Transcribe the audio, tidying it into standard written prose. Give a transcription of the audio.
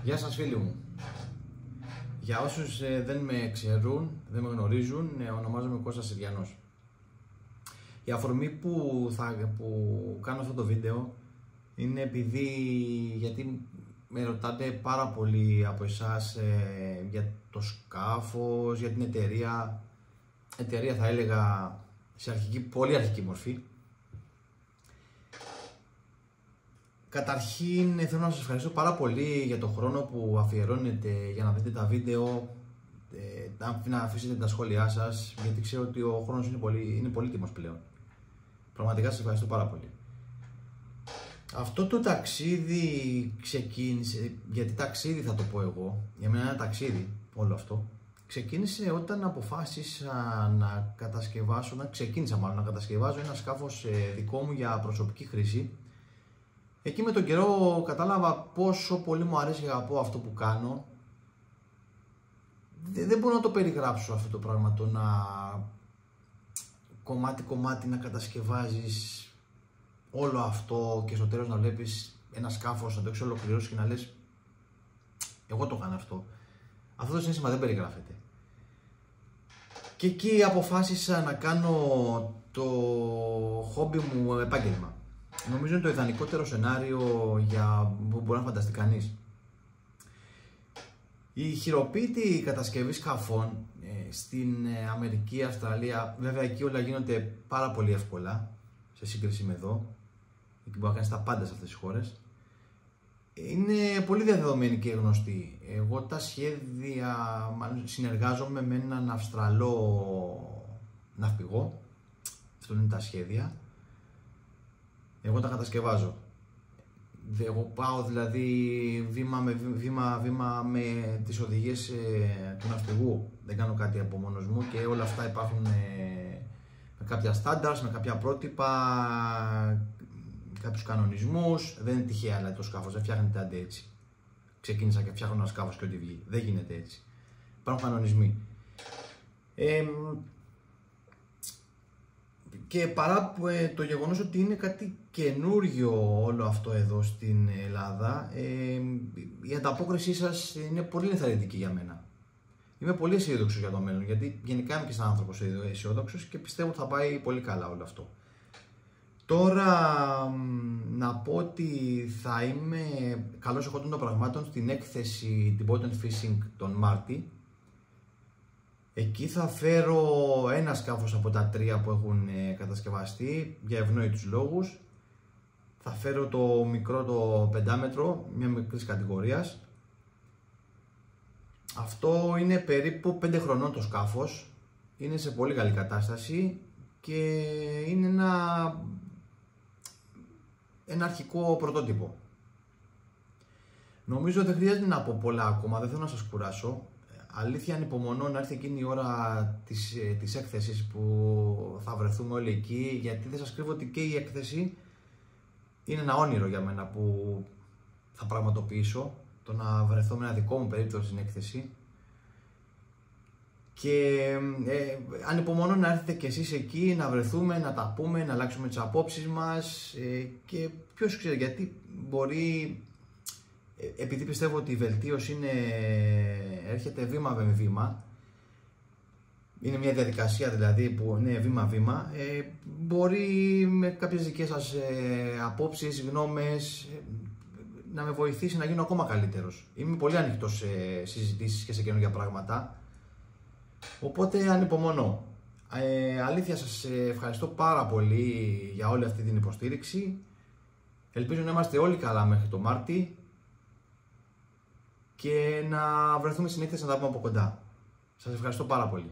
Γεια σας φίλοι μου. Για όσους δεν με ξέρουν, δεν με γνωρίζουν, ονομάζομαι Κώστας Συριανός. Η αφορμή που κάνω αυτό το βίντεο είναι γιατί με ρωτάτε πάρα πολύ από εσάς για το σκάφος, για την εταιρεία. Εταιρεία θα έλεγα σε πολύ αρχική μορφή. Καταρχήν θέλω να σας ευχαριστώ πάρα πολύ για το χρόνο που αφιερώνετε για να δείτε τα βίντεο, να αφήσετε τα σχόλιά σας, γιατί ξέρω ότι ο χρόνος είναι πολύτιμος πλέον. Πραγματικά σας ευχαριστώ πάρα πολύ. Αυτό το ταξίδι ξεκίνησε, γιατί ταξίδι θα το πω εγώ, για μένα είναι ένα ταξίδι όλο αυτό. Ξεκίνησε όταν αποφάσισα να κατασκευάσω, ξεκίνησα να κατασκευάζω ένα σκάφος δικό μου για προσωπική χρήση. Εκεί με τον καιρό κατάλαβα πόσο πολύ μου αρέσει και αγαπώ αυτό που κάνω. Δεν μπορώ να το περιγράψω αυτό το πράγμα, το να κομμάτι να κατασκευάζεις όλο αυτό και στο τέλος να βλέπεις ένα σκάφος, να το έχεις ολοκληρώσει και να λες εγώ το έκανα αυτό. Αυτό το συναίσθημα δεν περιγράφεται. Και εκεί αποφάσισα να κάνω το χόμπι μου επάγγελμα. Νομίζω είναι το ιδανικότερο σενάριο που μπορεί να φανταστεί κανείς. Η χειροποίητη κατασκευή σκαφών στην Αμερική, Αυστραλία, βέβαια εκεί όλα γίνονται πάρα πολύ εύκολα σε σύγκριση με εδώ. Εκεί μπορεί να κάνεις τα πάντα σε αυτές τις χώρες. Είναι πολύ διαδεδομένη και γνωστή. Εγώ τα σχέδια, συνεργάζομαι με έναν Αυστραλό ναυπηγό. Αυτό είναι τα σχέδια. Εγώ τα κατασκευάζω. Εγώ πάω δηλαδή βήμα με τις οδηγίες του ναυπηγού. Δεν κάνω κάτι από μόνος μου και όλα αυτά υπάρχουν με κάποια στάνταρς, με κάποια πρότυπα, κάποιους κανονισμούς. Δεν είναι τυχαία δηλαδή το σκάφος, δεν φτιάχνεται άντε έτσι. Ξεκίνησα και φτιάχνω ένα σκάφος και ό,τι βγει. Δεν γίνεται έτσι. Υπάρχουν κανονισμοί. Και παρά το γεγονός ότι είναι κάτι καινούριο όλο αυτό εδώ στην Ελλάδα, η ανταπόκρισή σας είναι πολύ ενθαρρυντική για μένα. Είμαι πολύ αισιόδοξος για το μέλλον, γιατί γενικά είμαι και σαν άνθρωπος αισιόδοξος και πιστεύω ότι θα πάει πολύ καλά όλο αυτό. Τώρα να πω ότι θα είμαι καλός εχόντων των πραγμάτων στην έκθεση την Bottom Fishing τον Μάρτη. Εκεί θα φέρω ένα σκάφος από τα 3 που έχουν κατασκευαστεί για ευνόητους λόγους. Θα φέρω το μικρό, το 5 μέτρο, μια μικρής κατηγορίας. Αυτό είναι περίπου 5 χρονών το σκάφος. Είναι σε πολύ καλή κατάσταση και είναι ένα αρχικό πρωτότυπο. Νομίζω δεν χρειάζεται να πω πολλά ακόμα, δεν θέλω να σας κουράσω. Αλήθεια ανυπομονώ να έρθει εκείνη η ώρα της έκθεσης που θα βρεθούμε όλοι εκεί, γιατί δεν σας κρύβω ότι και η έκθεση είναι ένα όνειρο για μένα που θα πραγματοποιήσω, το να βρεθώ με ένα δικό μου περίπτωση στην έκθεση. Και ανυπομονώ να έρθετε κι εσείς εκεί, να βρεθούμε, να τα πούμε, να αλλάξουμε τις απόψεις μας και ποιος ξέρει, γιατί μπορεί... Επειδή πιστεύω ότι η βελτίωση έρχεται βήμα με βήμα, είναι μια διαδικασία δηλαδή που είναι βήμα-βήμα, μπορεί με κάποιες δικές σας απόψεις, γνώμες να με βοηθήσει να γίνω ακόμα καλύτερος. Είμαι πολύ ανοιχτός σε συζητήσεις και σε καινούργια πράγματα, οπότε ανυπομονώ. Αλήθεια σας ευχαριστώ πάρα πολύ για όλη αυτή την υποστήριξη. Ελπίζω να είμαστε όλοι καλά μέχρι το Μάρτι και να βρεθούμε στην έκθεση να τα πούμε από κοντά. Σας ευχαριστώ πάρα πολύ.